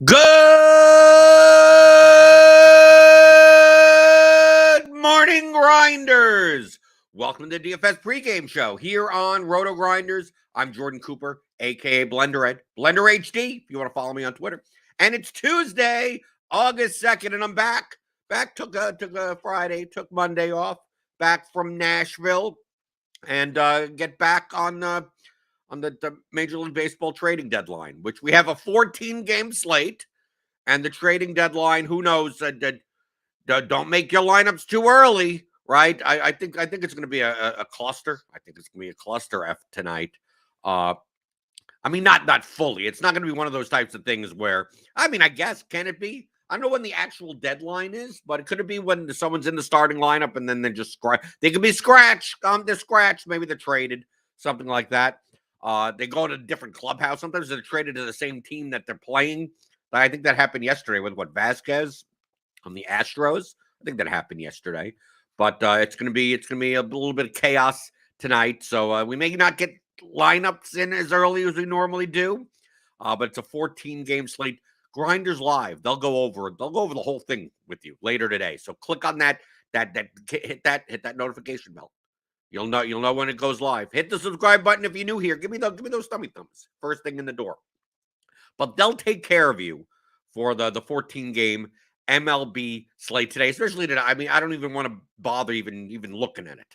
Good morning, Grinders! Welcome to the DFS pregame show here on RotoGrinders. I'm Jordan Cooper, aka Blender Ed, Blender HD, if you want to follow me on Twitter. And it's Tuesday, August 2nd, and I'm back. Took a Friday, took Monday off, back from Nashville, and get back on the Major League Baseball trading deadline, which we have a 14-game slate. And the trading deadline, who knows? Don't make your lineups too early, right? I think it's going to be a cluster. I think it's going to be a cluster F tonight. I mean, not fully. It's not going to be one of those types of things where, I mean, I guess, can it be? I don't know when the actual deadline is, but it could be when someone's in the starting lineup and then they just they could be scratched. They're scratched. Maybe they're traded, something like that. They go to a different clubhouse. Sometimes they're traded to the same team that they're playing. I think that happened yesterday with Vasquez on the Astros. I think that happened yesterday, but it's gonna be a little bit of chaos tonight. So we may not get lineups in as early as we normally do, but it's a 14-game slate. Grinders Live. They'll go over the whole thing with you later today. So click on that hit that notification bell. You'll know when it goes live. Hit the subscribe button if you're new here. Give me those tummy thumbs first thing in the door. But they'll take care of you for the 14-game MLB slate today, especially today. I mean, I don't even want to bother even looking at it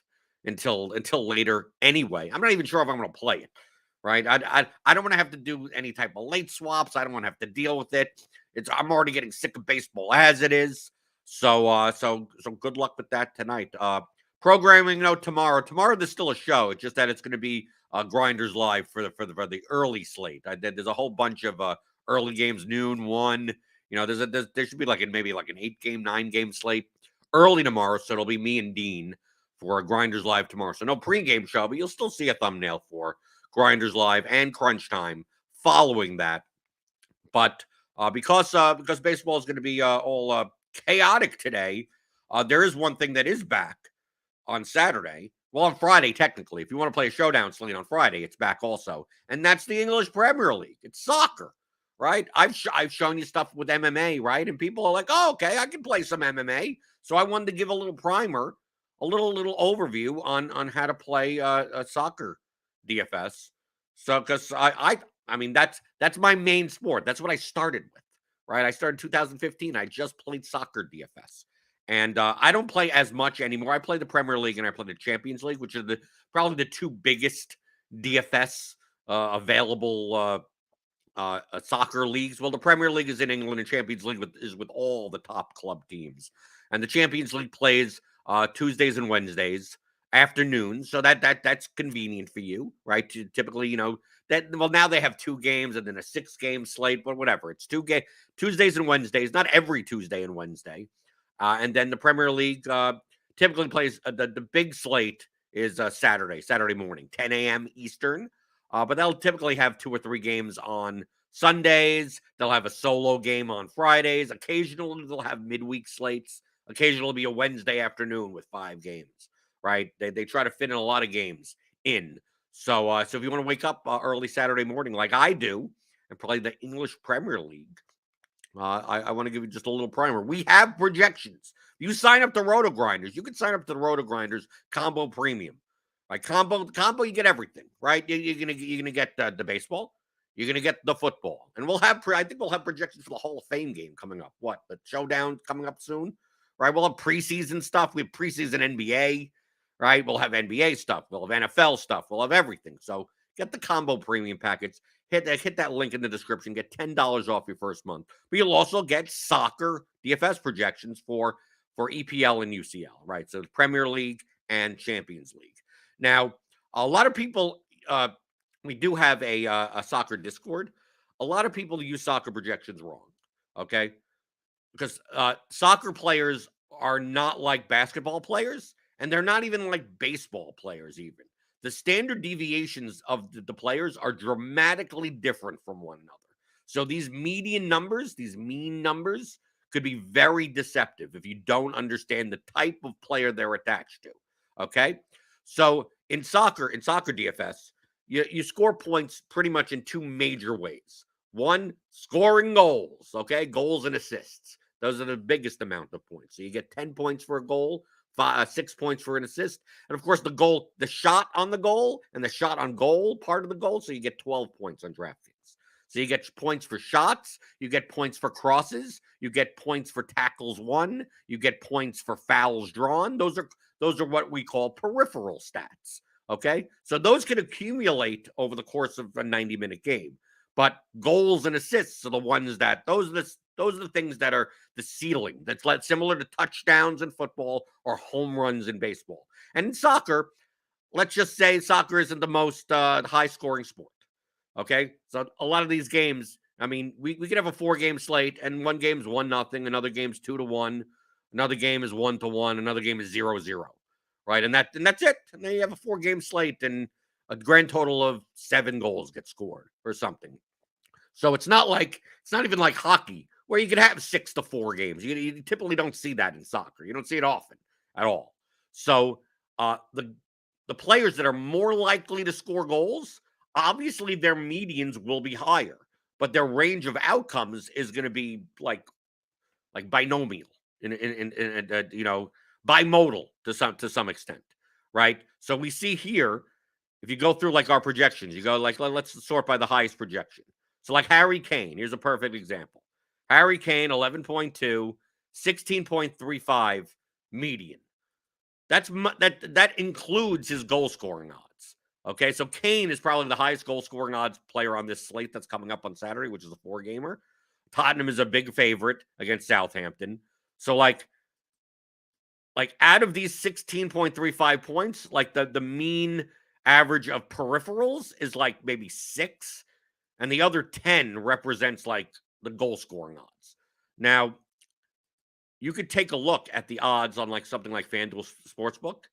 until later anyway. I'm not even sure if I'm going to play it, right? I don't want to have to do any type of late swaps. I don't want to have to deal with it. I'm already getting sick of baseball as it is. So good luck with that tonight. Programming note tomorrow. Tomorrow there's still a show. It's just that it's going to be Grinders Live for the early slate. There's a whole bunch of early games, noon, 1. You know, there should be maybe an 8-game, 9-game slate early tomorrow. So it'll be me and Dean for Grinders Live tomorrow. So no pregame show, but you'll still see a thumbnail for Grinders Live and Crunch Time following that. But because baseball is going to be all chaotic today, there is one thing that is back on Saturday. Well, on Friday, technically. If you want to play a showdown slate on Friday, it's back also. And that's the English Premier League. It's soccer, right? I've shown you stuff with MMA, right? And people are like, oh, okay, I can play some MMA. So I wanted to give a little primer, a little overview on how to play a soccer DFS. So, because I mean, that's my main sport. That's what I started with, right? I started 2015. I just played soccer DFS. And I don't play as much anymore. I play the Premier League and I play the Champions League, which are probably the two biggest DFS available soccer leagues. Well, the Premier League is in England and Champions League is with all the top club teams. And the Champions League plays Tuesdays and Wednesdays afternoons. So that's convenient for you, right? Typically, you know, now they have 2 games and then a 6-game slate, but whatever. It's Tuesdays and Wednesdays, not every Tuesday and Wednesday. And then the Premier League typically plays the big slate is Saturday morning, 10 a.m. Eastern. But they'll typically have 2 or 3 games on Sundays. They'll have a solo game on Fridays. Occasionally, they'll have midweek slates. Occasionally, it'll be a Wednesday afternoon with 5 games, right? They try to fit in a lot of games in. So if you want to wake up early Saturday morning like I do and play the English Premier League, I want to give you just a little primer. We have projections. You sign up to RotoGrinders. You can sign up to the RotoGrinders Combo Premium. Right? Combo, you get everything, right? You're gonna get the baseball. You're gonna get the football, and I think we'll have projections for the Hall of Fame game coming up. What, the showdown coming up soon, right? We'll have preseason stuff. We have preseason NBA, right? We'll have NBA stuff. We'll have NFL stuff. We'll have everything. So get the Combo Premium package. Hit that link in the description. Get $10 off your first month. But you'll also get soccer DFS projections for EPL and UCL, right? So Premier League and Champions League. Now, a lot of people, we do have a soccer Discord. A lot of people use soccer projections wrong, okay? Because soccer players are not like basketball players, and they're not even like baseball players even. The standard deviations of the players are dramatically different from one another. So these median numbers, these mean numbers, could be very deceptive if you don't understand the type of player they're attached to. Okay? So in soccer DFS, you score points pretty much in 2 major ways. One, scoring goals, okay? Goals and assists. Those are the biggest amount of points. So you get 10 points for a goal, 6 points for an assist. And of course, the shot on the goal and the shot on goal part of the goal. So you get 12 points on DraftKings. So you get points for shots, you get points for crosses, you get points for tackles won, you get points for fouls drawn. Those are what we call peripheral stats. Okay, so those can accumulate over the course of a 90-minute game. But goals and assists are the ones that those are the things that are the ceiling. That's like similar to touchdowns in football or home runs in baseball. And in soccer, let's just say soccer isn't the most high scoring sport. Okay, so a lot of these games, I mean, we could have a 4-game slate, and one game's 1-0, another game's 2-1, another game is 1-1, another game is 0-0, right? And that's it. And then you have a 4-game slate, and a grand total of 7 goals get scored or something. So it's not even like hockey where you can have 6-4 games. You typically don't see that in soccer. You don't see it often at all. So the players that are more likely to score goals, obviously their medians will be higher, but their range of outcomes is going to be like binomial in bimodal to some extent, right? So we see here, if you go through like our projections, you go like, let's sort by the highest projection. So like Harry Kane, here's a perfect example. Harry Kane, 11.2, 16.35 median. That includes his goal scoring odds. Okay, so Kane is probably the highest goal scoring odds player on this slate that's coming up on Saturday, which is a 4-gamer. Tottenham is a big favorite against Southampton. So like out of these 16.35 points, like the mean average of peripherals is like maybe 6, and the other 10 represents like the goal scoring odds. Now, you could take a look at the odds on like something like FanDuel Sportsbook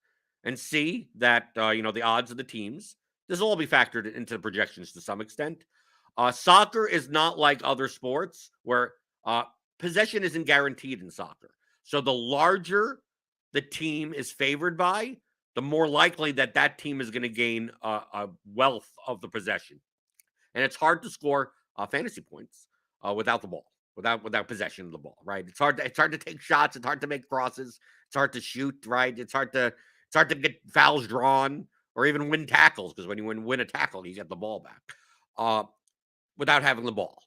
and see that the odds of the teams. This will all be factored into the projections to some extent. Soccer is not like other sports where possession isn't guaranteed in soccer. So the larger the team is favored by, the more likely that team is going to gain a wealth of the possession. And it's hard to score fantasy points without the ball, without possession of the ball, right? It's hard to take shots. It's hard to make crosses. It's hard to shoot, right? It's hard to get fouls drawn or even win tackles, because when you win a tackle, you get the ball back without having the ball.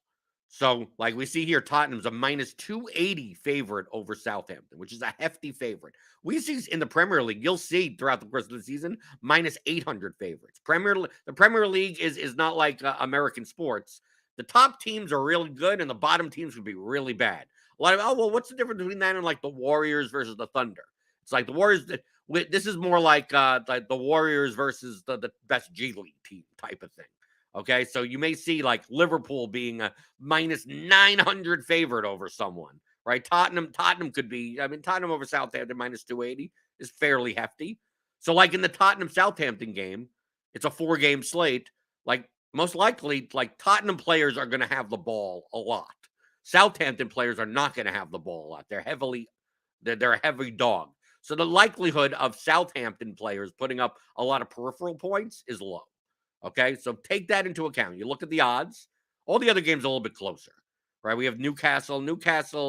So, like we see here, Tottenham's a minus 280 favorite over Southampton, which is a hefty favorite. We see in the Premier League, you'll see throughout the course of the season, minus 800 favorites. The Premier League is not like American sports. The top teams are really good, and the bottom teams can be really bad. A lot of, what's the difference between that and like the Warriors versus the Thunder? It's like the Warriors. This is more like the Warriors versus the best G League team type of thing. Okay, so you may see like Liverpool being a minus 900 favorite over someone, right? Tottenham could be, Tottenham over Southampton minus 280 is fairly hefty. So like in the Tottenham Southampton game, it's a 4-game slate. Like most likely, like Tottenham players are going to have the ball a lot. Southampton players are not going to have the ball a lot. They're a heavy dog. So the likelihood of Southampton players putting up a lot of peripheral points is low. Okay, so take that into account. You look at the odds. All the other games are a little bit closer, right? We have Newcastle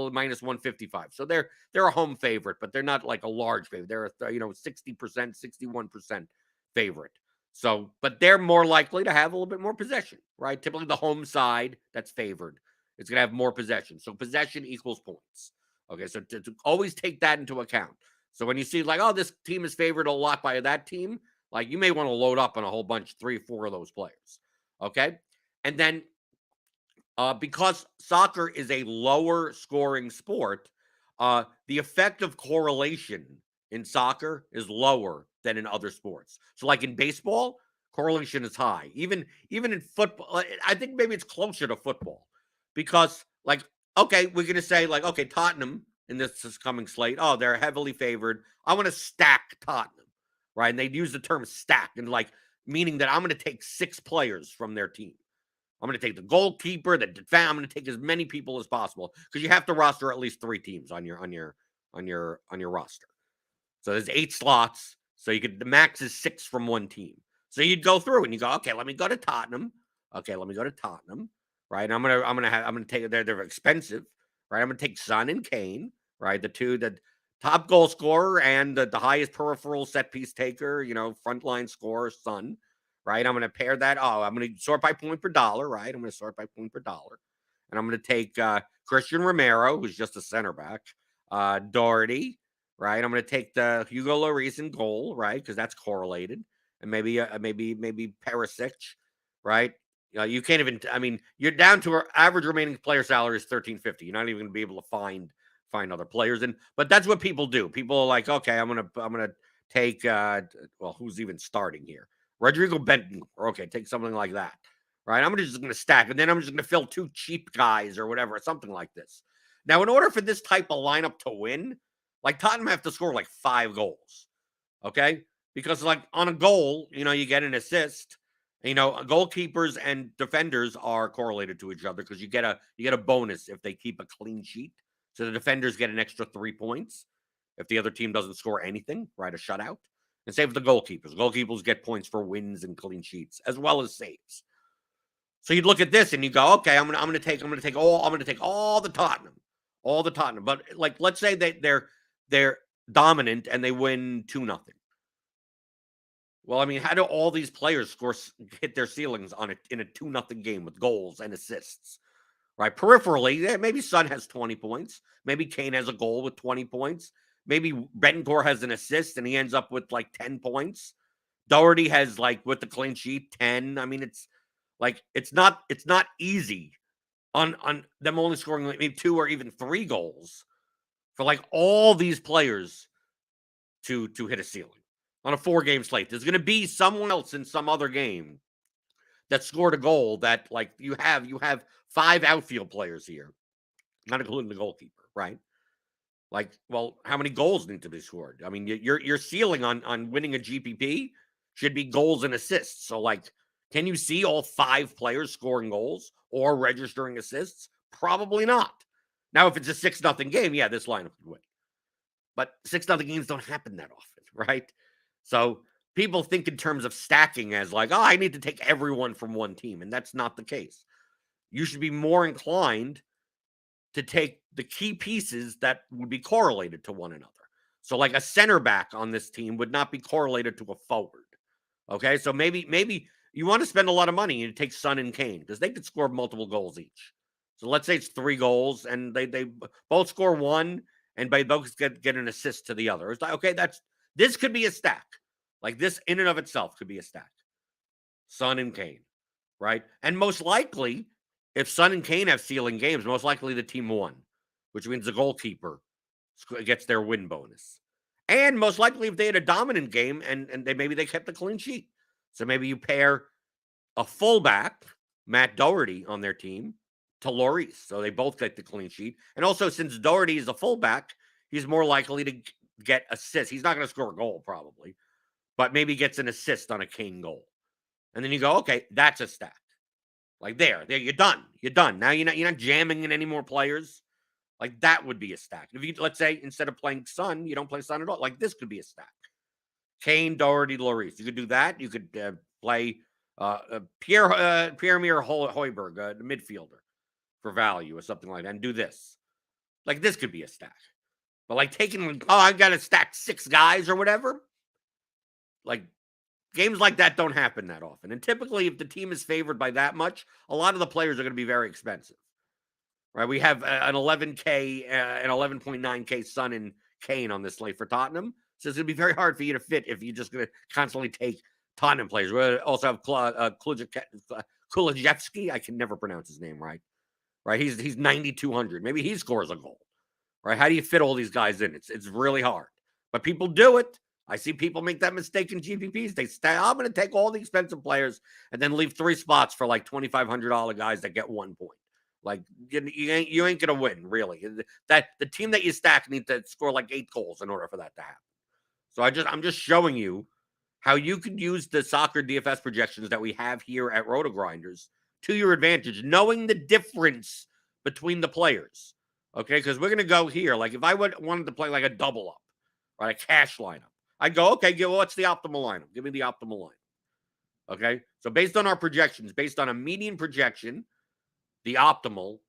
minus 155. So they're a home favorite, but they're not like a large favorite. They're a 60%, 61% favorite. So, but they're more likely to have a little bit more possession, right? Typically the home side that's favored is going to have more possession. So possession equals points. Okay, so to always take that into account. So when you see like, oh, this team is favored a lot by that team, like you may want to load up on a whole bunch, 3 or 4 of those players. Okay. And then because soccer is a lower scoring sport, the effect of correlation in soccer is lower than in other sports. So like in baseball, correlation is high. Even in football, I think maybe it's closer to football because like, okay, we're going to say like, okay, Tottenham in this coming slate, oh, they're heavily favored. I want to stack Tottenham. Right. And they use the term stack and like meaning that I'm going to take 6 players from their team. I'm going to take the goalkeeper, the defense. I'm going to take as many people as possible because you have to roster at least 3 teams on your roster. So there's 8 slots. So the max is 6 from one team. So you'd go through and you go, okay, let me go to Tottenham. Okay, let me go to Tottenham. right? I'm gonna take they're expensive, right? I'm gonna take Son and Kane, right? The top goal scorer and the highest peripheral set piece taker, frontline scorer, Son, right? I'm gonna pair that. Oh, I'm gonna sort by point per dollar, right? I'm gonna sort by point per dollar, and I'm gonna take Christian Romero, who's just a center back, Doherty, right? I'm gonna take the Hugo Lloris in goal, right? Because that's correlated, and maybe Perisic, right? You can't even. I mean, you're down to our average remaining player salary is 1350. You're not even going to be able to find other players, but that's what people do. People are like, okay, I'm gonna take well, who's even starting here? Rodrigo Benton, or okay, take something like that, right? I'm just gonna stack, and then I'm just gonna fill two cheap guys or whatever, something like this. Now, in order for this type of lineup to win, like Tottenham have to score like 5 goals, okay? Because like on a goal, you get an assist. Goalkeepers and defenders are correlated to each other because you get a bonus if they keep a clean sheet. So the defenders get an extra 3 points if the other team doesn't score anything, right? A shutout. And same for the goalkeepers. Goalkeepers get points for wins and clean sheets as well as saves. So you'd look at this and you go, okay, I'm gonna take all the Tottenham. But like, let's say they're dominant and they win 2-0. Well, I mean, how do all these players hit their ceilings in a 2-0 game with goals and assists? Right? Peripherally, maybe Son has 20 points. Maybe Kane has a goal with 20 points. Maybe Betancourt has an assist and he ends up with like 10 points. Doherty has like with the clean sheet 10. I mean, it's not easy on them only scoring like maybe 2 or even 3 goals for like all these players to hit a ceiling on a 4-game slate. There's going to be someone else in some other game that scored a goal that like you have 5 outfield players here, not including the goalkeeper, right? Like, well, how many goals need to be scored? I mean, your ceiling on winning a GPP should be goals and assists. So like, can you see all 5 players scoring goals or registering assists? Probably not. Now, if it's a 6-0 game, yeah, this lineup could win. But 6-0 games don't happen that often, right? So people think in terms of stacking as like, oh, I need to take everyone from one team. And that's not the case. You should be more inclined to take the key pieces that would be correlated to one another. So like a center back on this team would not be correlated to a forward. Okay. So maybe you want to spend a lot of money and take Son and Kane because they could score multiple goals each. So let's say it's 3 goals and they both score 1 and they both get an assist to the other. It's like, okay, this could be a stack. Like this in and of itself could be a stack. Son and Kane, right? And most likely, if Son and Kane have ceiling games, most likely the team won, which means the goalkeeper gets their win bonus. And most likely, if they had a dominant game and maybe they kept a clean sheet. So maybe you pair a fullback, Matt Doherty, on their team to Lloris. So they both get the clean sheet. And also, since Doherty is a fullback, he's more likely to get assists. He's not going to score a goal, probably, but maybe gets an assist on a Kane goal. And then you go, okay, that's a stack. Like there, you're done. You're done. Now you're not jamming in any more players. Like that would be a stack. If you let's say instead of playing Son, you don't play Son at all. Like this could be a stack. Kane, Doherty, Lloris. You could do that. You could play Pierre-Emile Højbjerg, the midfielder, for value or something like that, and do this. Like this could be a stack. But like taking, I've got to stack 6 guys or whatever. Like games like that don't happen that often. And typically, if the team is favored by that much, a lot of the players are going to be very expensive. Right? We have an 11K, an 11.9K Son and Kane on this slate for Tottenham. So it's going to be very hard for you to fit if you're just going to constantly take Tottenham players. We also have Kulusevski. I can never pronounce his name right. Right? He's 9,200. Maybe he scores a goal. Right? How do you fit all these guys in? It's really hard. But people do it. I see people make that mistake in GPPs. They say, I'm going to take all the expensive players and then leave 3 spots for like $2,500 guys that get 1 point. Like you ain't going to win, really. That the team that you stack needs to score like 8 goals in order for that to happen. So I'm just showing you how you could use the soccer DFS projections that we have here at RotoGrinders to your advantage, knowing the difference between the players. Okay, because we're going to go here. Like if I wanted to play like a double up, right, a cash lineup, I'd go, okay, what's the optimal lineup? Give me the optimal lineup. Okay, so based on our projections, based on a median projection, the optimal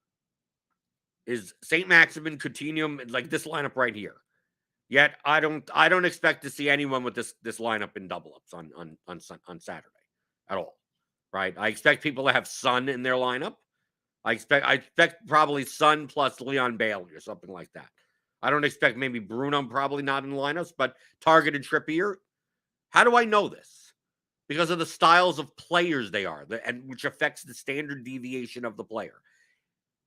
is St. Maximin, Coutinho, like this lineup right here. Yet I don't expect to see anyone with this lineup in double ups on Saturday at all. Right? I expect people to have Son in their lineup. I expect probably Son plus Leon Bailey or something like that. I don't expect maybe Bruno probably not in lineups, but Target and Trippier. How do I know this? Because of the styles of players they are, and which affects the standard deviation of the player.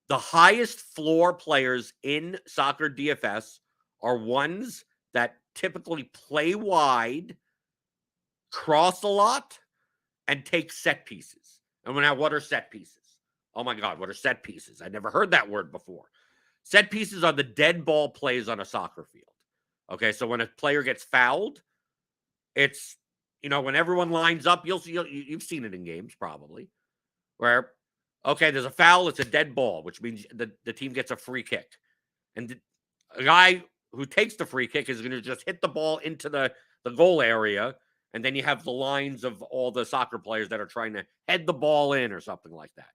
The highest floor players in soccer DFS are ones that typically play wide, cross a lot, and take set pieces. And now, what are set pieces? Oh my God, what are set pieces? I never heard that word before. Set pieces are the dead ball plays on a soccer field. Okay, so when a player gets fouled, it's, when everyone lines up, you've seen it in games probably, where, okay, there's a foul, it's a dead ball, which means the team gets a free kick. And a guy who takes the free kick is going to just hit the ball into the goal area, and then you have the lines of all the soccer players that are trying to head the ball in or something like that.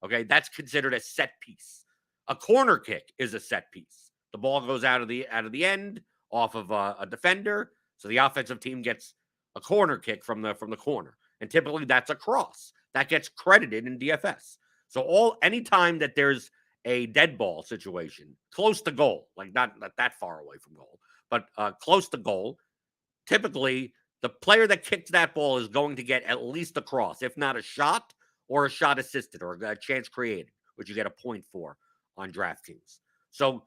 Okay, that's considered a set piece. A corner kick is a set piece. The ball goes out of the end off of a defender, so the offensive team gets a corner kick from the corner, and typically that's a cross that gets credited in DFS. So anytime that there's a dead ball situation close to goal, like not that far away from goal, but close to goal, typically the player that kicks that ball is going to get at least a cross, if not a shot or a shot assisted or a chance created, which you get a point for on DraftKings. So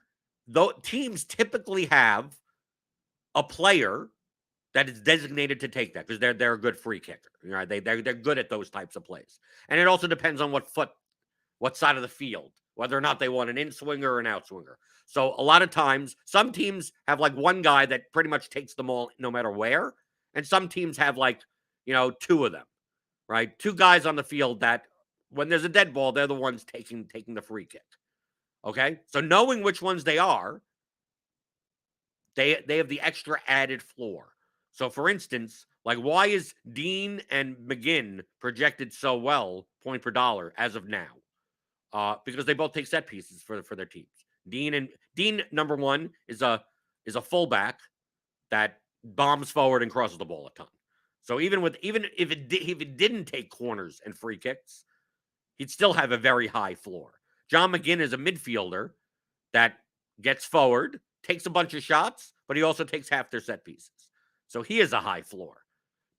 teams typically have a player that is designated to take that because they're a good free kicker. They're good at those types of plays. And it also depends on what side of the field, whether or not they want an in-swinger or an out-swinger. So a lot of times, some teams have like one guy that pretty much takes them all no matter where. And some teams have like, two of them, right? Two guys on the field that when there's a dead ball, they're the ones taking the free kick. Okay? So knowing which ones they are, they have the extra added floor. So for instance, like why is Dean and McGinn projected so well point per dollar as of now? Because they both take set pieces for their teams. Dean number one is a fullback that bombs forward and crosses the ball a ton. So even if it didn't take corners and free kicks, he'd still have a very high floor. John McGinn is a midfielder that gets forward, takes a bunch of shots, but he also takes half their set pieces. So he is a high floor.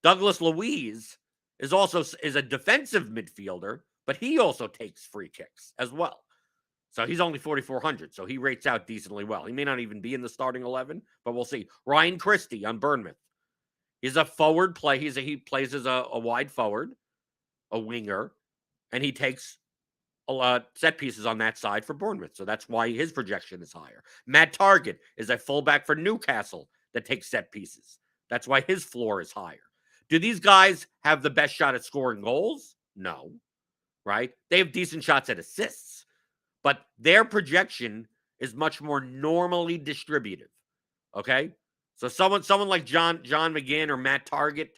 Douglas Luiz is a defensive midfielder, but he also takes free kicks as well. So he's only 4,400, so he rates out decently well. He may not even be in the starting 11, but we'll see. Ryan Christie on Bournemouth. He's a forward play. He plays as a wide forward, a winger, and he takes set pieces on that side for Bournemouth. So that's why his projection is higher. Matt Target is a fullback for Newcastle that takes set pieces. That's why his floor is higher. Do these guys have the best shot at scoring goals? No, right? They have decent shots at assists, but their projection is much more normally distributive. Okay? So someone like John McGinn or Matt Target,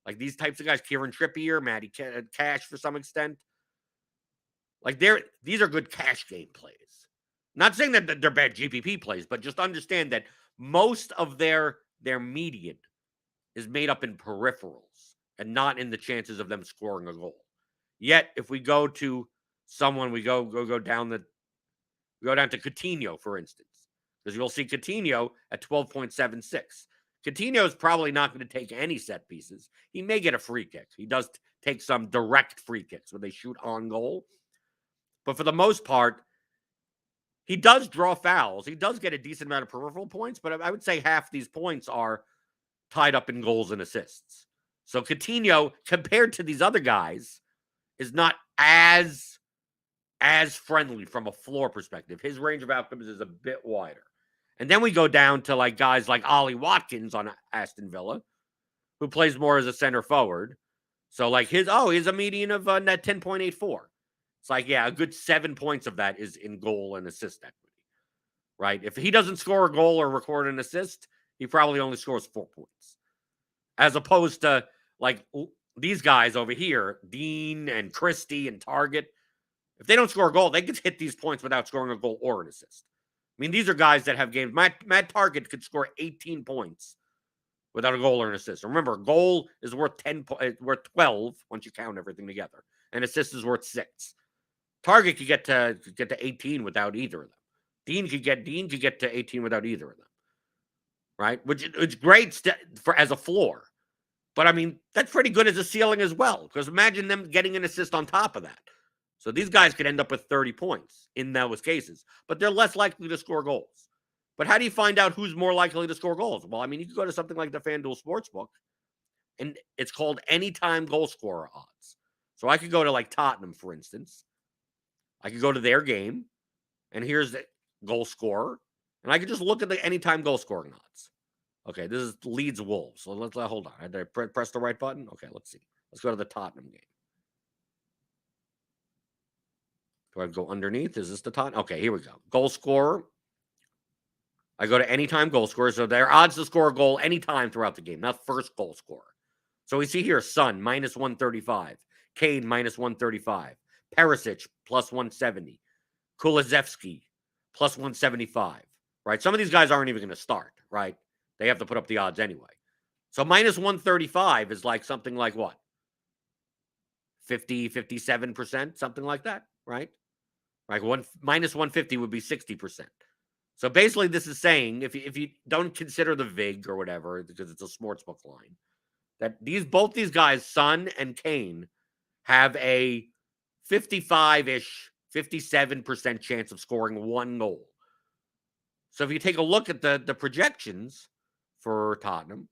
like these types of guys, Kieran Trippier, Matty Cash for some extent, like these are good cash game plays. Not saying that they're bad GPP plays, but just understand that most of their median is made up in peripherals and not in the chances of them scoring a goal. Yet, if we go to someone, we go down to Coutinho, for instance, because you'll see Coutinho at 12.76. Coutinho is probably not going to take any set pieces. He may get a free kick. He does take some direct free kicks where they shoot on goal. But for the most part, he does draw fouls. He does get a decent amount of peripheral points, but I would say half these points are tied up in goals and assists. So Coutinho, compared to these other guys, is not as friendly from a floor perspective. His range of outcomes is a bit wider. And then we go down to like guys like Ollie Watkins on Aston Villa, who plays more as a center forward. So like he's a median of net 10.84. It's like, yeah, a good 7 points of that is in goal and assist equity, right? If he doesn't score a goal or record an assist, he probably only scores 4 points. As opposed to like these guys over here, Dean and Christie and Target, If they don't score a goal, they can hit these points without scoring a goal or an assist. I mean, these are guys that have games. Matt Target could score 18 points without a goal or an assist. Remember, a goal is worth worth 12 once you count everything together. An assist is worth 6. Target could get to 18 without either of them. Dean could get to 18 without either of them. Right? Which it's great for as a floor. But I mean, that's pretty good as a ceiling as well. Because imagine them getting an assist on top of that. So these guys could end up with 30 points in those cases. But they're less likely to score goals. But how do you find out who's more likely to score goals? Well, I mean, you can go to something like the FanDuel Sportsbook, and it's called anytime goal scorer odds. So I could go to like Tottenham, for instance. I could go to their game, and here's the goal scorer, and I could just look at the anytime goal scoring odds. Okay, this is Leeds Wolves. So let's hold on. Did I press the right button? Okay, let's see. Let's go to the Tottenham game. Do I go underneath? Is this the Tottenham? Okay, here we go. Goal scorer. I go to anytime goal scorer. So their odds to score a goal anytime throughout the game, not first goal scorer. So we see here Son, minus 135. Kane, minus 135. Perisic, plus 170. Kulusevski, plus 175. Right? Some of these guys aren't even going to start, right? They have to put up the odds anyway. So minus 135 is like something like what? 50, 57%, something like that, right? Like minus 150 would be 60%. So basically, this is saying if you don't consider the VIG or whatever, because it's a sportsbook line, that both these guys, Son and Kane, have a 55-ish, 57% chance of scoring one goal. So if you take a look at the projections for Tottenham,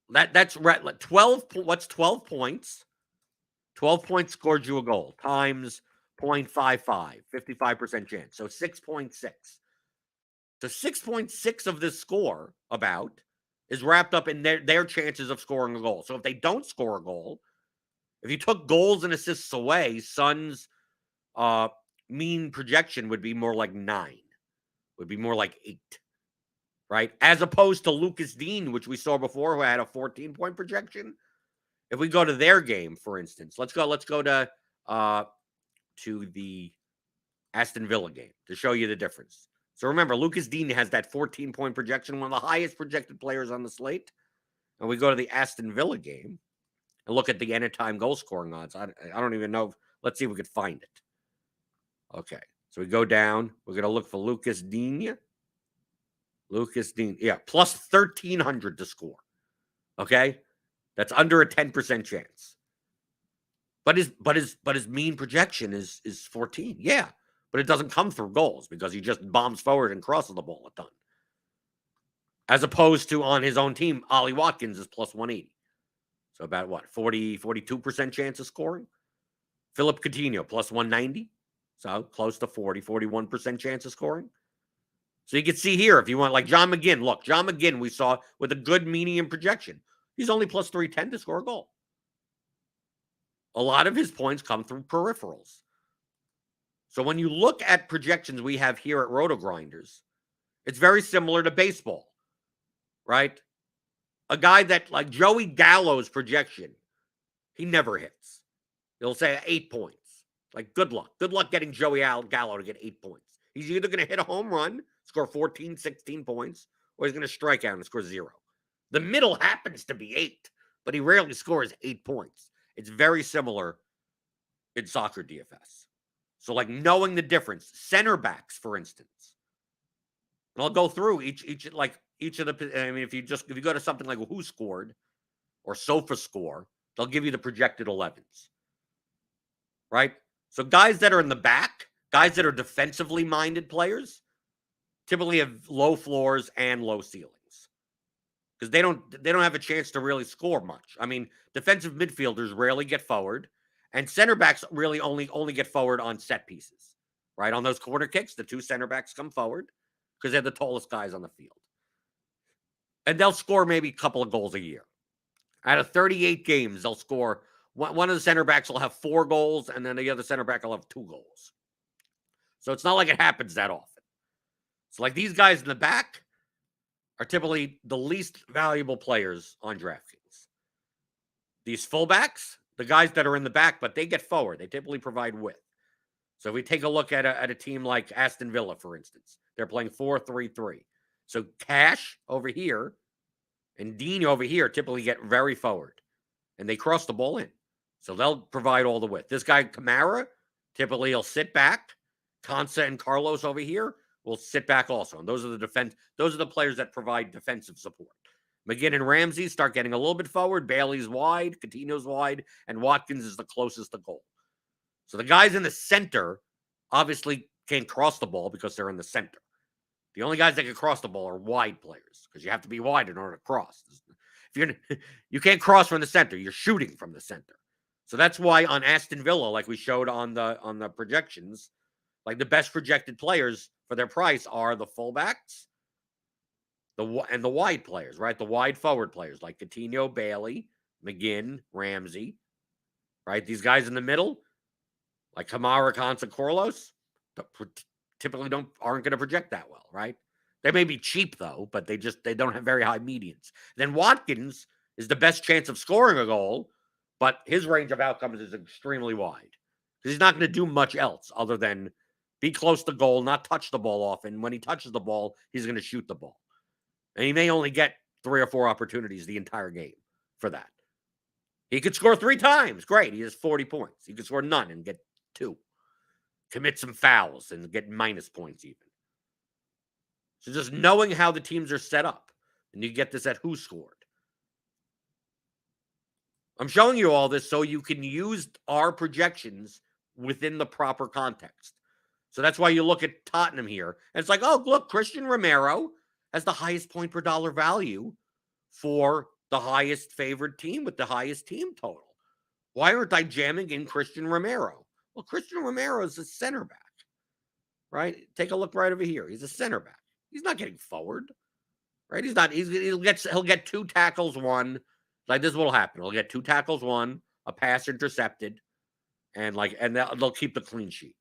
that's right. 12. What's 12 points? 12 points scored you a goal times 0.55, 55% chance. So 6.6. So 6.6 of this score is wrapped up in their chances of scoring a goal. So if they don't score a goal, if you took goals and assists away, Son's mean projection would be more like 9, would be more like 8, right? As opposed to Lucas Dean, which we saw before, who had a 14-point projection. If we go to their game, for instance, let's go to the Aston Villa game to show you the difference. So remember, Lucas Dean has that 14-point projection, one of the highest projected players on the slate. And we go to the Aston Villa game and look at the anytime goal scoring odds. I don't even know. Let's see if we could find it. Okay, so we go down. We're going to look for Lucas Dean. Yeah, plus 1,300 to score. Okay, that's under a 10% chance. But his mean projection is 14. Yeah, but it doesn't come through goals because he just bombs forward and crosses the ball a ton. As opposed to on his own team, Ollie Watkins is plus 180. So about what, 42% chance of scoring? Philip Coutinho, plus 190. So close to 41% chance of scoring. So you can see here, if you want, like John McGinn. Look, John McGinn we saw with a good medium projection. He's only plus 310 to score a goal. A lot of his points come through peripherals. So when you look at projections we have here at RotoGrinders, it's very similar to baseball, right? A guy that, like Joey Gallo's projection, he never hits. He'll say 8 points. Like, good luck. Good luck getting Joey Gallo to get 8 points. He's either going to hit a home run, score 14, 16 points, or he's going to strike out and score 0. The middle happens to be 8, but he rarely scores 8 points. It's very similar in soccer DFS. So, like, knowing the difference. Center backs, for instance. And I'll go through each of the, I mean, if you go to something like Who Scored or Sofa Score, they'll give you the projected 11s. Right? So guys that are in the back, guys that are defensively minded players, typically have low floors and low ceilings. Because they don't have a chance to really score much. I mean, defensive midfielders rarely get forward, and center backs really only get forward on set pieces. Right? On those corner kicks, the 2 center backs come forward because they're the tallest guys on the field. And they'll score maybe a couple of goals a year. Out of 38 games, they'll score. One of the center backs will have 4 goals, and then the other center back will have 2 goals. So it's not like it happens that often. So like these guys in the back are typically the least valuable players on DraftKings. These fullbacks, the guys that are in the back, but they get forward. They typically provide width. So if we take a look at a team like Aston Villa, for instance, they're playing 4-3-3. So Cash over here and Dean over here typically get very forward, and they cross the ball in. So they'll provide all the width. This guy, Kamara, typically he'll sit back. Konsa and Carlos over here will sit back also. And those are the players that provide defensive support. McGinn and Ramsey start getting a little bit forward. Bailey's wide, Coutinho's wide, and Watkins is the closest to goal. So the guys in the center obviously can't cross the ball because they're in the center. The only guys that can cross the ball are wide players because you have to be wide in order to cross. You can't cross from the center, you're shooting from the center. So that's why on Aston Villa, like we showed on the projections, like the best projected players for their price are the fullbacks, and the wide players, right? The wide forward players like Coutinho, Bailey, McGinn, Ramsey, right? These guys in the middle, like Kamara, Konsa, Carlos, typically aren't going to project that well, right? They may be cheap though, but they don't have very high medians. Then Watkins is the best chance of scoring a goal, but his range of outcomes is extremely wide because he's not going to do much else other than be close to goal, not touch the ball often. When he touches the ball, he's going to shoot the ball, and he may only get 3 or 4 opportunities the entire game for that. He could score 3 times, great. He has 40 points. He could score none and get 2. Commit some fouls and get minus points even. So just knowing how the teams are set up, and you get this at who scored. I'm showing you all this so you can use our projections within the proper context. So that's why you look at Tottenham here, and it's like, oh, look, Christian Romero has the highest point per dollar value for the highest favored team with the highest team total. Why aren't I jamming in Christian Romero? Well, Christian Romero is a center back, right? Take a look right over here. He's a center back. He's not getting forward, right? He's not. He'll get 2 tackles, 1. Like this will happen. He'll get 2 tackles, 1, a pass intercepted, and they'll keep the clean sheet.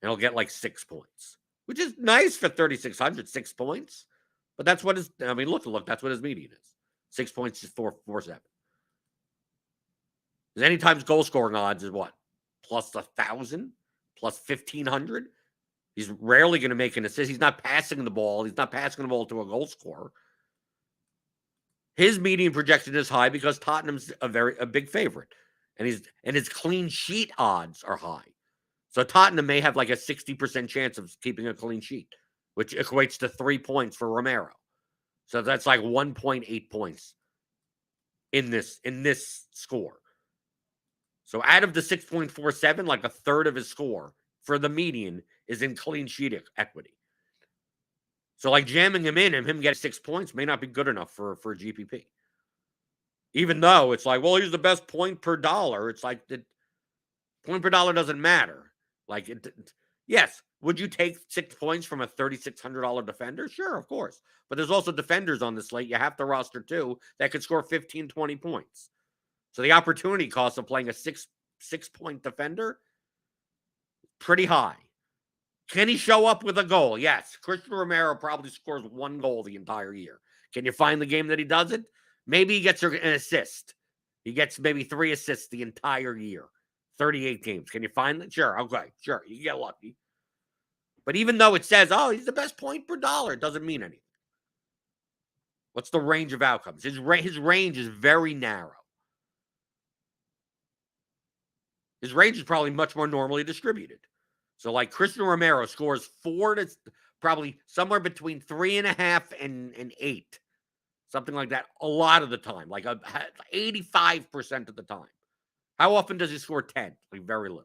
And he'll get like 6 points, which is nice for 3,600, 6 points. But that's what look, that's what his median is. 6 points is 4.47. Because anytime goal scoring odds is what? Plus 1,000, plus 1,500. He's rarely going to make an assist. He's not passing the ball. He's not passing the ball to a goal scorer. His median projection is high because Tottenham's a big favorite, and his clean sheet odds are high. So Tottenham may have like a 60% chance of keeping a clean sheet, which equates to 3 points for Romero. So that's like 1.8 points in this score. So out of the 6.47, like a third of his score for the median is in clean sheet equity. So like jamming him in and him getting 6 points may not be good enough for GPP. Even though it's like, well, he's the best point per dollar. It's like the point per dollar doesn't matter. Like, yes, would you take 6 points from a $3,600 defender? Sure, of course. But there's also defenders on the slate you have to roster too that could score 15, 20 points. So the opportunity cost of playing a six-point defender, pretty high. Can he show up with a goal? Yes. Christian Romero probably scores 1 goal the entire year. Can you find the game that he does it? Maybe he gets an assist. He gets maybe 3 assists the entire year. 38 games. Can you find that? Sure. Okay. Sure. You get lucky. But even though it says, oh, he's the best point per dollar, it doesn't mean anything. What's the range of outcomes? His range is very narrow. His range is probably much more normally distributed. So like Christian Romero scores 4 to probably somewhere between 3.5 and 8. Something like that a lot of the time, like 85% of the time. How often does he score 10? Like very little.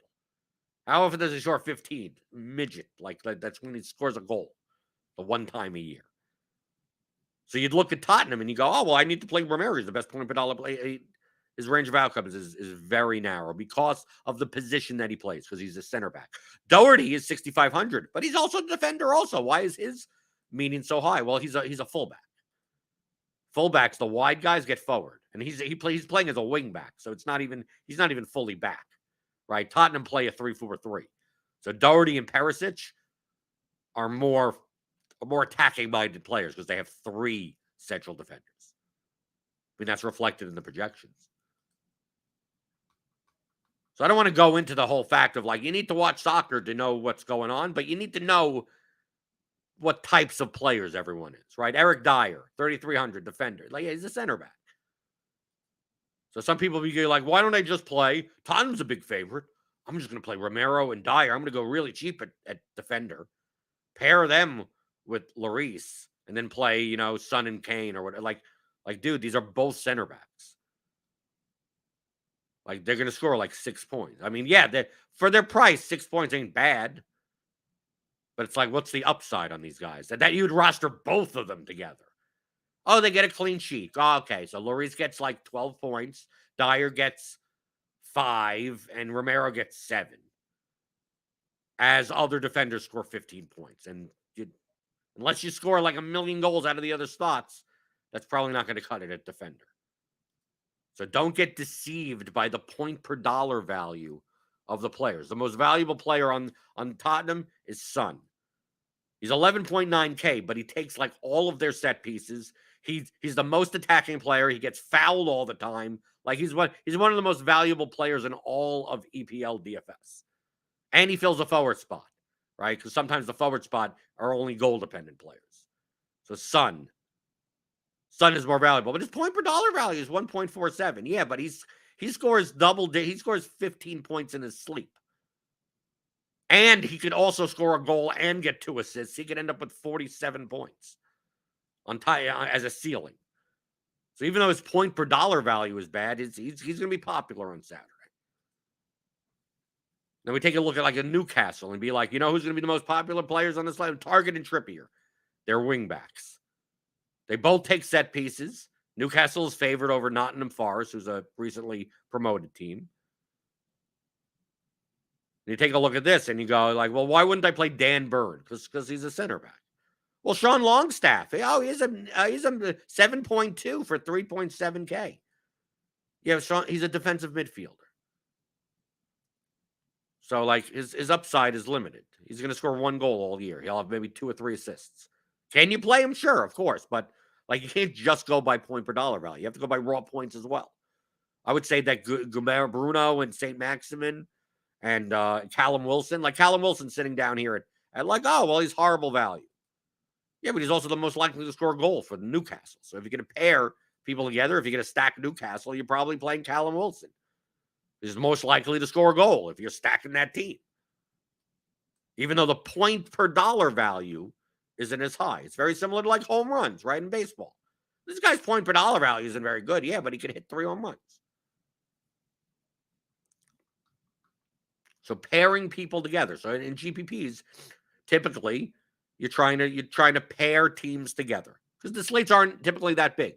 How often does he score 15? Midget. Like that's when he scores a goal. The 1 time a year. So you'd look at Tottenham and you go, oh, well, I need to play Romero. He's the best point per dollar play. His range of outcomes is very narrow because of the position that he plays, because he's a center back. Doherty is 6,500, but he's also a defender also. Why is his median so high? Well, he's a fullback. Fullbacks, the wide guys get forward, and he's playing as a wing back, so he's not even fully back, right? Tottenham play a 3-4-3, so Doherty and Perisic are more attacking minded players because they have 3 central defenders. I mean, that's reflected in the projections. So I don't want to go into the whole fact of like, you need to watch soccer to know what's going on, but you need to know what types of players everyone is, right? Eric Dyer, 3,300 defender. Like, yeah, he's a center back. So some people be like, why don't I just play? Tottenham's a big favorite. I'm just going to play Romero and Dyer. I'm going to go really cheap at defender. Pair them with Lloris and then play, Son and Kane or whatever. Like, dude, these are both center backs. Like, they're going to score like 6 points. I mean, yeah, for their price, 6 points ain't bad. But it's like, what's the upside on these guys? That you'd roster both of them together. Oh, they get a clean sheet. Oh, okay, so Lloris gets like 12 points. Dyer gets 5, and Romero gets 7. As other defenders score 15 points. And unless you score like a million goals out of the other slots, that's probably not going to cut it at defender. So don't get deceived by the point per dollar value of the players. The most valuable player on Tottenham is Son. He's 11.9K, but he takes like all of their set pieces. He's the most attacking player. He gets fouled all the time. Like he's one of the most valuable players in all of EPL DFS. And he fills a forward spot, right? Because sometimes the forward spot are only goal-dependent players. So Son is more valuable, but his point per dollar value is 1.47. Yeah, but he scores he scores 15 points in his sleep. And he could also score a goal and get 2 assists. He could end up with 47 points as a ceiling. So even though his point per dollar value is bad, he's going to be popular on Saturday. Then we take a look at like a Newcastle and be like, who's going to be the most popular players on this line? Target and Trippier. They're wingbacks. They both take set pieces. Newcastle is favored over Nottingham Forest, who's a recently promoted team. And you take a look at this and you go like, well, why wouldn't I play Dan Burn? Because he's a center back. Well, Sean Longstaff, he's a 7.2 for 3.7K. Yeah, Sean, he's a defensive midfielder. So, like, his upside is limited. He's going to score 1 goal all year. He'll have maybe 2 or 3 assists. Can you play him? Sure, of course. But, like, you can't just go by point per dollar value. You have to go by raw points as well. I would say that Bruno and St. Maximin and Callum Wilson. Like, Callum Wilson sitting down here at like, oh, well, he's horrible value. Yeah, but he's also the most likely to score a goal for Newcastle. So if you're going to pair people together, if you're going to stack Newcastle, you're probably playing Callum Wilson. He's most likely to score a goal if you're stacking that team. Even though the point per dollar value isn't as high. It's very similar to like home runs, right, in baseball. This guy's point per dollar value isn't very good. Yeah, but he can hit 3 home runs. So pairing people together. So in GPPs, typically you're trying to pair teams together because the slates aren't typically that big.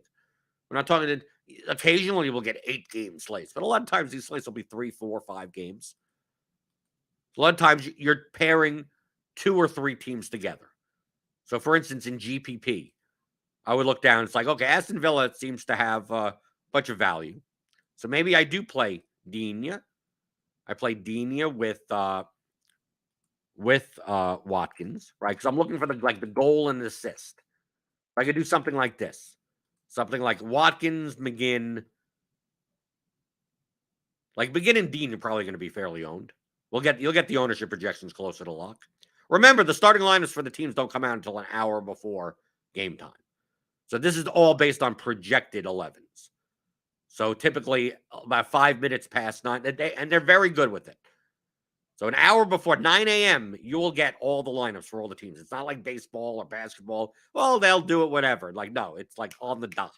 We're not talking. Occasionally we'll get 8-game slates, but a lot of times these slates will be 3, 4, 5 games. A lot of times you're pairing 2 or 3 teams together. So, for instance, in GPP, I would look down. It's like, okay, Aston Villa seems to have a bunch of value, so maybe I do play Digne. I play Digne with Watkins, right? Because I'm looking for the goal and the assist. I could do something like this, something like Watkins, McGinn. Like McGinn and Dean are probably going to be fairly owned. You'll get the ownership projections closer to lock. Remember, the starting lineups for the teams don't come out until an hour before game time. So this is all based on projected 11s. So typically about 5 minutes past 9, and they're very good with it. So an hour before 9 a.m., you will get all the lineups for all the teams. It's not like baseball or basketball. Well, they'll do it whatever. Like, no, it's like on the dot.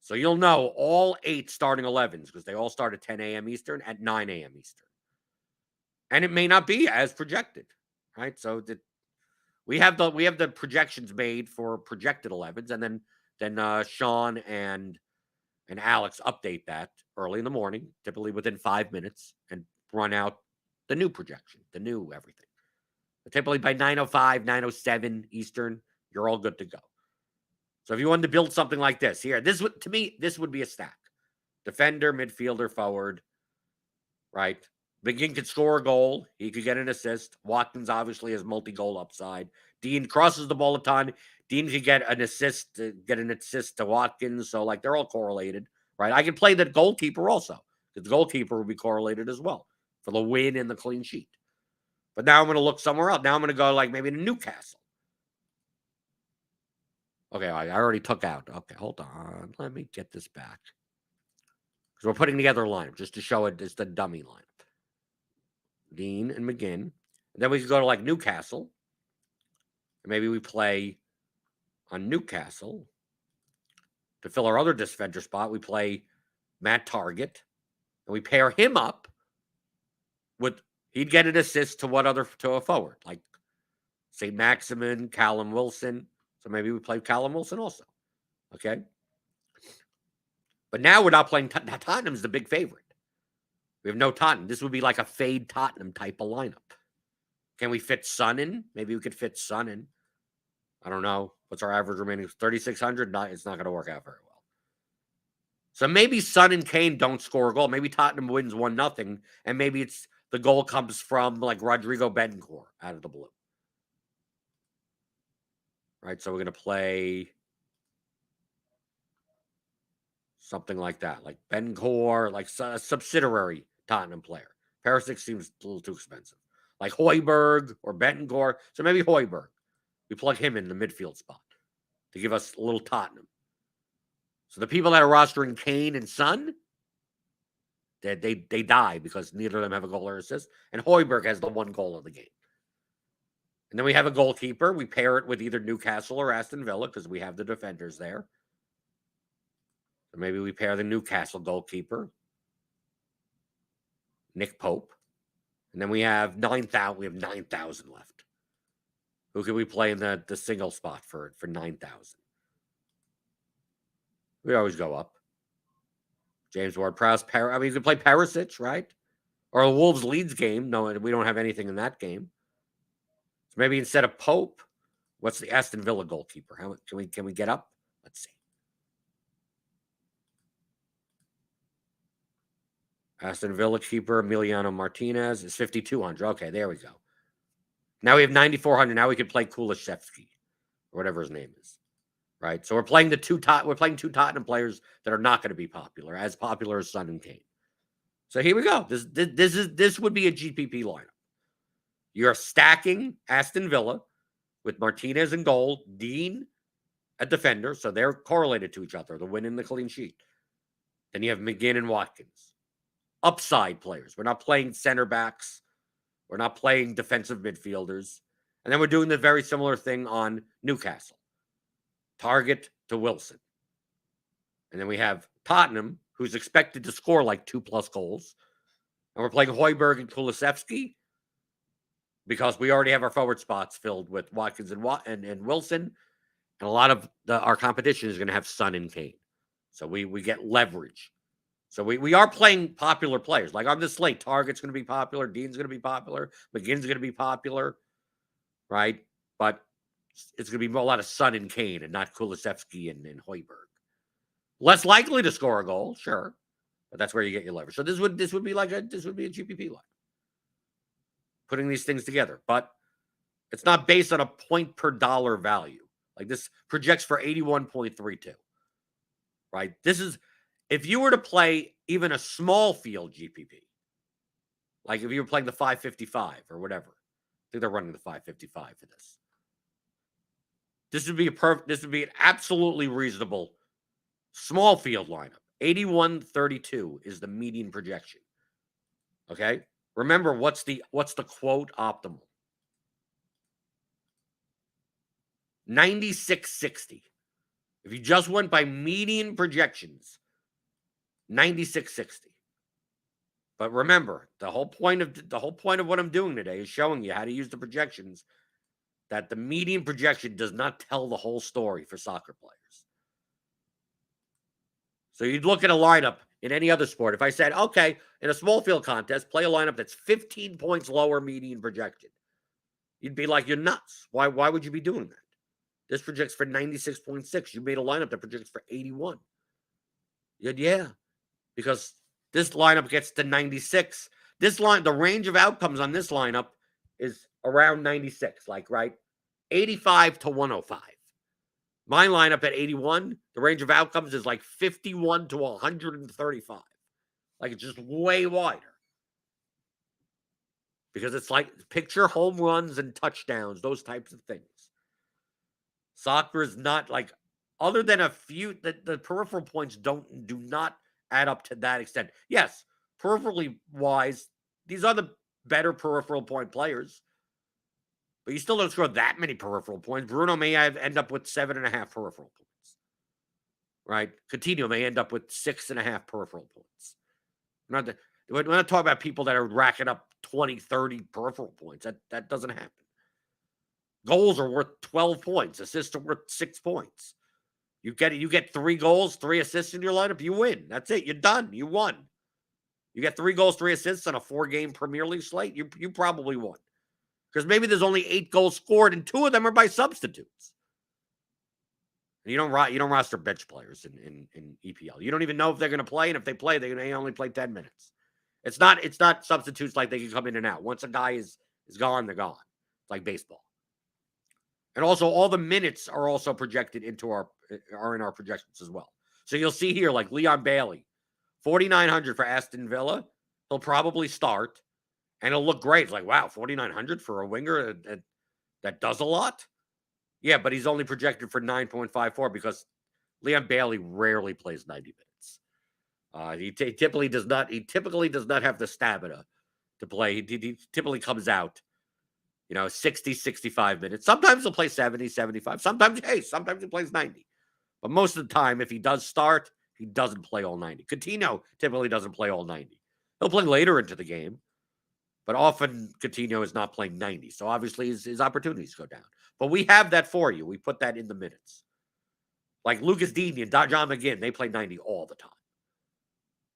So you'll know all 8 starting 11s because they all start at 10 a.m. Eastern at 9 a.m. Eastern. And it may not be as projected, right? So we have the projections made for projected 11s, and then Sean and Alex update that early in the morning, typically within 5 minutes, and run out the new projection, the new everything. But typically by 9:05, 9:07 Eastern, you're all good to go. So if you wanted to build something like this, here, this would be a stack. Defender, midfielder, forward, right? McGinn could score a goal. He could get an assist. Watkins obviously has multi-goal upside. Dean crosses the ball a ton. Dean could get an assist to Watkins. So, like, they're all correlated, right? I could play the goalkeeper also because the goalkeeper will be correlated as well for the win and the clean sheet. But now I'm going to look somewhere else. Now I'm going to go like maybe to Newcastle. Okay, I already took out. Okay, hold on. Let me get this back. Because we're putting together a lineup just to show it as the dummy lineup. Dean and McGinn. And then we can go to like Newcastle. And maybe we play on Newcastle. To fill our other defender spot, we play Matt Target. And we pair him up with, he'd get an assist to a forward. Like St. Maximin, Callum Wilson. So maybe we play Callum Wilson also. Okay? But now we're not playing Tottenham's the big favorite. We have no Tottenham. This would be like a fade Tottenham type of lineup. Can we fit Son in? Maybe we could fit Son in. I don't know. What's our average remaining? 3,600? It's not going to work out very well. So maybe Son and Kane don't score a goal. Maybe Tottenham wins 1-0, and maybe it's the goal comes from like Rodrigo Betancourt out of the blue. Right, so we're going to play something like that, like Betancourt, like a subsidiary Tottenham player. Perisic seems a little too expensive. Like Højbjerg or Betancourt. So maybe Højbjerg. We plug him in the midfield spot to give us a little Tottenham. So the people that are rostering Kane and Son, they die because neither of them have a goal or assist. And Højbjerg has the one goal of the game. And then we have a goalkeeper. We pair it with either Newcastle or Aston Villa because we have the defenders there. So maybe we pair the Newcastle goalkeeper, Nick Pope. And then we have 9,000. We have 9,000 left. Who can we play in the single spot for 9,000? We always go up. James Ward-Prowse. You can play Perisic, right? Or a Wolves-Leeds game. No, we don't have anything in that game. So maybe instead of Pope, what's the Aston Villa goalkeeper? How can we get up? Let's see. Aston Villa keeper Emiliano Martinez is 5,200. Okay, there we go. Now we have 9,400. Now we can play Kulusevski or whatever his name is. Right? So we're playing two Tottenham players that are not going to be popular, as popular as Son and Kane. So here we go. This would be a GPP lineup. You're stacking Aston Villa with Martinez in goal, Dean a defender, so they're correlated to each other, the win and the clean sheet. Then you have McGinn and Watkins. Upside players. We're not playing center backs. We're not playing defensive midfielders. And then we're doing the very similar thing on Newcastle. Target to Wilson. And then we have Tottenham, who's expected to score like 2+ goals. And we're playing Højbjerg and Kulusevski because we already have our forward spots filled with Watkins and Wilson. And a lot of our competition is going to have Son and Kane. So we get leverage. So we are playing popular players. Like on this slate, Target's going to be popular. Dean's going to be popular. McGinn's going to be popular. Right? But it's going to be a lot of Son and Kane and not Kulusevski and Højbjerg. Less likely to score a goal, sure. But that's where you get your leverage. So this would be a GPP line. Putting these things together. But it's not based on a point per dollar value. Like this projects for 81.32. Right? This is, if you were to play even a small field GPP, like if you were playing the 555 or whatever, I think they're running the 555 for this. This would be an absolutely reasonable small field lineup. 81.32 is the median projection. Okay? Remember, what's the quote optimal? 96.60. If you just went by median projections, 96.60. But remember, the whole point of what I'm doing today is showing you how to use the projections, that the median projection does not tell the whole story for soccer players. So you'd look at a lineup in any other sport. If I said, okay, in a small field contest, play a lineup that's 15 points lower median projection, you'd be like, you're nuts. Why would you be doing that? This projects for 96.6. You made a lineup that projects for 81. Yeah, because this lineup gets to 96. The range of outcomes on this lineup is around 96, like, right? 85 to 105. My lineup at 81, the range of outcomes is like 51 to 135. Like, it's just way wider. Because it's like picture home runs and touchdowns, those types of things. Soccer is not like, other than a few, the peripheral points do not add up to that extent. Yes, peripherally wise, these are the better peripheral point players. But you still don't score that many peripheral points. Bruno may end up with 7.5 peripheral points. Right? Coutinho may end up with 6.5 peripheral points. We're not talking about people that are racking up 20, 30 peripheral points. That doesn't happen. Goals are worth 12 points. Assists are worth 6 points. You get 3 goals, 3 assists in your lineup, you win. That's it. You're done. You won. You get 3 goals, 3 assists on a 4-game Premier League slate, you probably won. Because maybe there's only 8 goals scored, and 2 of them are by substitutes. And you don't roster bench players in EPL. You don't even know if they're going to play, and if they play, they only play 10 minutes. It's not substitutes like they can come in and out. Once a guy is gone, they're gone. It's like baseball. And also, all the minutes are also projected in our projections as well. So you'll see here, like Leon Bailey, 4,900 for Aston Villa. He'll probably start, and it'll look great. It's like, wow, 4,900 for a winger that does a lot. Yeah, but he's only projected for 9.54 because Leon Bailey rarely plays 90 minutes. He typically does not. He typically does not have the stamina to play. He typically comes out, 60, 65 minutes. Sometimes he'll play 70, 75. Sometimes he plays 90. But most of the time, if he does start, he doesn't play all 90. Coutinho typically doesn't play all 90. He'll play later into the game, but often Coutinho is not playing 90. So obviously his opportunities go down. But we have that for you. We put that in the minutes. Like Lucas Digne and John McGinn, they play 90 all the time.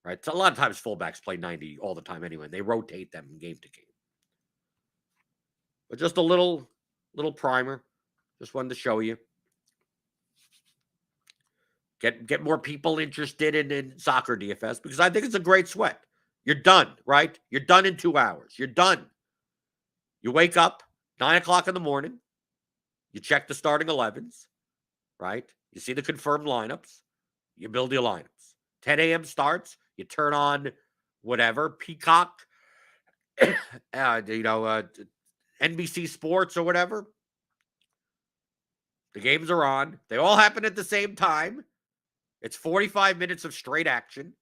Right? So a lot of times fullbacks play 90 all the time anyway. They rotate them game to game. But just a little primer. Just wanted to show you. Get more people interested in soccer DFS because I think it's a great sweat. You're done, right? You're done in 2 hours. You're done. You wake up 9 o'clock in the morning. You check the starting 11s, right? You see the confirmed lineups. You build your lineups. 10 a.m. starts. You turn on whatever, Peacock, NBC Sports or whatever. The games are on. They all happen at the same time. It's 45 minutes of straight action.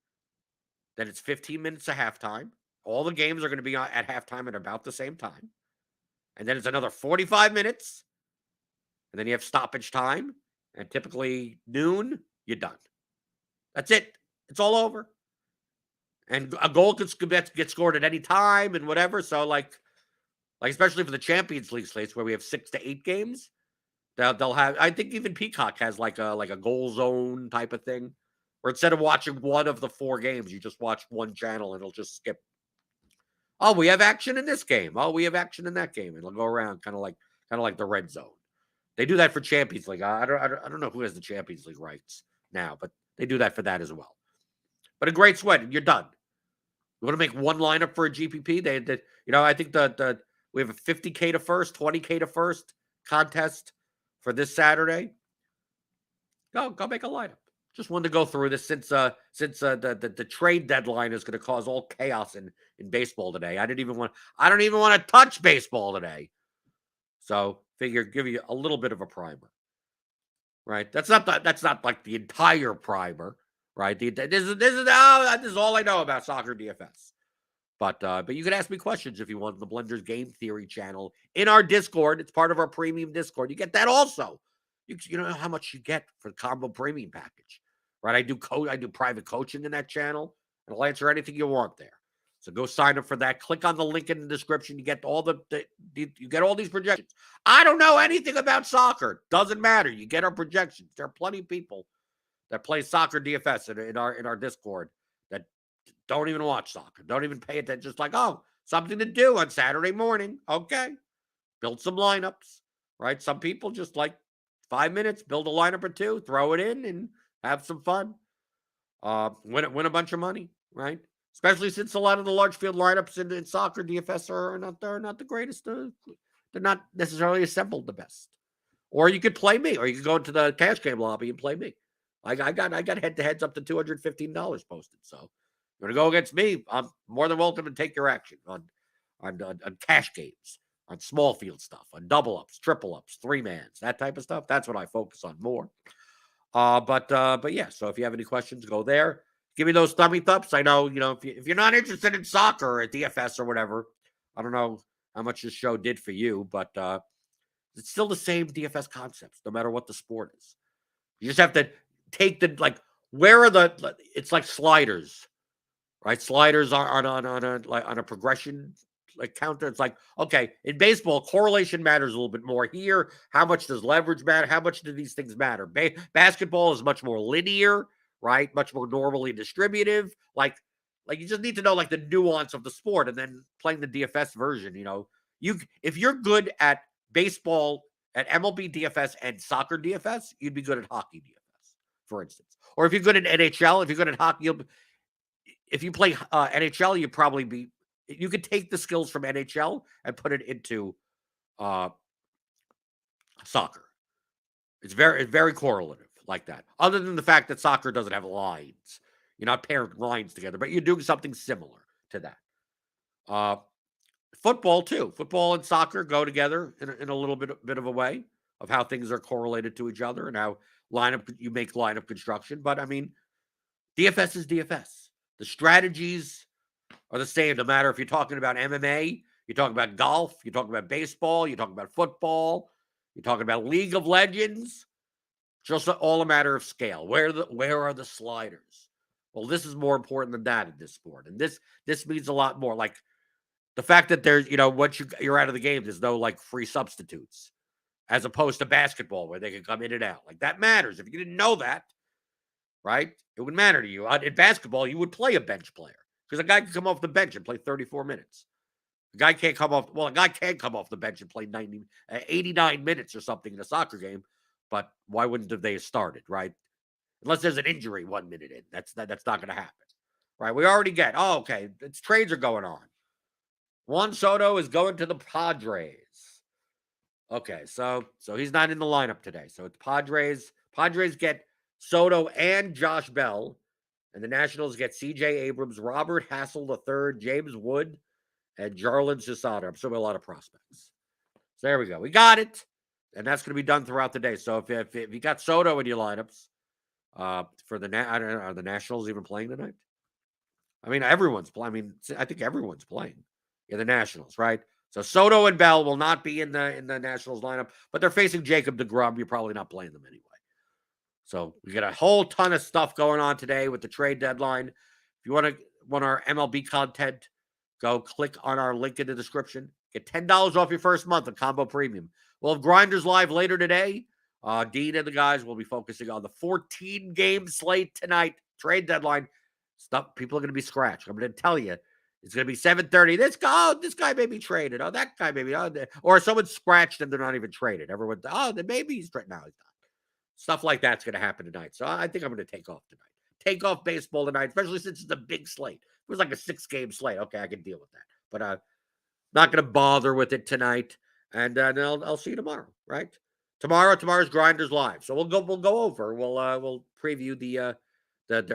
Then it's 15 minutes of halftime. All the games are going to be at halftime at about the same time. And then it's another 45 minutes. And then you have stoppage time. And typically noon, you're done. That's it. It's all over. And a goal could get scored at any time and whatever. So like especially for the Champions League slates where we have 6 to 8 games, they'll have. I think even Peacock has like a goal zone type of thing, where instead of watching one of the 4 games, you just watch one channel and it'll just skip. Oh, we have action in this game. Oh, we have action in that game, and it'll go around kind of like the red zone. They do that for Champions League. I don't know who has the Champions League rights now, but they do that for that as well. But a great sweat, and you're done. You want to make one lineup for a GPP? I think we have a 50K to first, 20K to first contest for this Saturday. Go make a lineup. Just wanted to go through this since the trade deadline is going to cause all chaos in baseball today. I don't even want to touch baseball today. So figure give you a little bit of a primer. Right? That's not like the entire primer, right? This is all I know about soccer DFS. But you can ask me questions if you want the Blender's Game Theory channel in our Discord. It's part of our premium Discord. You get that also. You know how much you get for the combo premium package, right? I do private coaching in that channel, and I'll answer anything you want there. So go sign up for that. Click on the link in the description. You get you get all these projections. I don't know anything about soccer. Doesn't matter. You get our projections. There are plenty of people that play soccer DFS in our Discord that don't even watch soccer. Don't even pay attention. Just like, oh, something to do on Saturday morning. Okay. Build some lineups, right? Some people just like 5 minutes, build a lineup or 2, throw it in and have some fun. Win a bunch of money, right? Especially since a lot of the large field lineups in soccer DFS are not the greatest. They're not necessarily assembled the best. Or you could play me, or you could go into the cash game lobby and play me. I got head-to-heads up to $215 posted. So You want to go against me? I'm more than welcome to take your action on cash games, on small field stuff, on double ups, triple ups, 3-mans, that type of stuff. That's what I focus on more. But yeah. So if you have any questions, go there. Give me those thummy thumbs. I know, if you're not interested in soccer or DFS or whatever, I don't know how much this show did for you, but it's still the same DFS concepts, no matter what the sport is. You just have to take where are it's like sliders, right? Sliders are on a progression counter. It's like, okay, in baseball, correlation matters a little bit more here. How much does leverage matter? How much do these things matter? Basketball is much more linear, right? Much more normally distributive. Like you just need to know the nuance of the sport, and then playing the DFS version. If you're good at baseball, at MLB DFS and soccer DFS, you'd be good at hockey DFS, for instance. Or if you're good at NHL, if you're good at hockey, if you play NHL, you could take the skills from NHL and put it into soccer. It's very correlative like that. Other than the fact that soccer doesn't have lines. You're not pairing lines together, but you're doing something similar to that. Football too. Football and soccer go together in a little bit of a way of how things are correlated to each other and how you make lineup construction. But I mean, DFS is DFS. The strategies are the same, no matter if you're talking about MMA, you're talking about golf, you're talking about baseball, you're talking about football, you're talking about League of Legends. Just all a matter of scale. Where are the sliders? Well, this is more important than that in this sport, and this means a lot more. Like the fact that there's, once you're out of the game, there's no free substitutes, as opposed to basketball where they can come in and out. That matters. If you didn't know that, right, it would matter to you. In basketball, you would play a bench player because a guy can come off the bench and play 34 minutes. A guy can come off the bench and play 89 minutes or something in a soccer game, but why wouldn't they have started, right? Unless there's an injury 1 minute in. That's not going to happen, right? We already get, okay, trades are going on. Juan Soto is going to the Padres. Okay, so he's not in the lineup today. So it's Padres. Padres get Soto and Josh Bell, and the Nationals get C.J. Abrams, Robert Hassel III, James Wood, and Jarlin Cesaro. I'm showing a lot of prospects. So there we go. We got it, and that's going to be done throughout the day. So if you got Soto in your lineups for I don't know, are the Nationals even playing tonight? I mean, everyone's playing. I mean, I think everyone's playing. Yeah, the Nationals, right? So Soto and Bell will not be in the Nationals lineup, but they're facing Jacob deGrom. You're probably not playing them anyway. So we got a whole ton of stuff going on today with the trade deadline. If you want our MLB content, go click on our link in the description. Get $10 off your first month of Combo Premium. We'll have Grinders live later today. Dean and the guys will be focusing on the 14-game slate tonight. Trade deadline. Stuff people are going to be scratched. I'm going to tell you. It's going to be 7:30. This guy may be traded. Oh, that guy may be. Or someone scratched and they're not even traded. Everyone, then maybe he's traded. No, he's not. Stuff like that's going to happen tonight. So I think I'm going to take off tonight. Take off baseball tonight, especially since it's a big slate. It was like a 6-game slate. Okay, I can deal with that. But not going to bother with it tonight. And I'll see you tomorrow, right? Tomorrow's Grinders live. So we'll go over. We'll preview the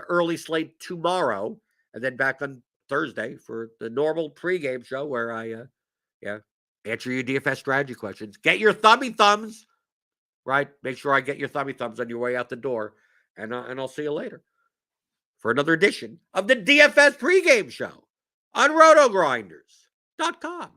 early slate tomorrow, and then back on Thursday for the normal pregame show where I answer your DFS strategy questions. Get your thummy thumbs, right? Make sure I get your thummy thumbs on your way out the door, and I'll see you later for another edition of the DFS pregame show on RotoGrinders.com.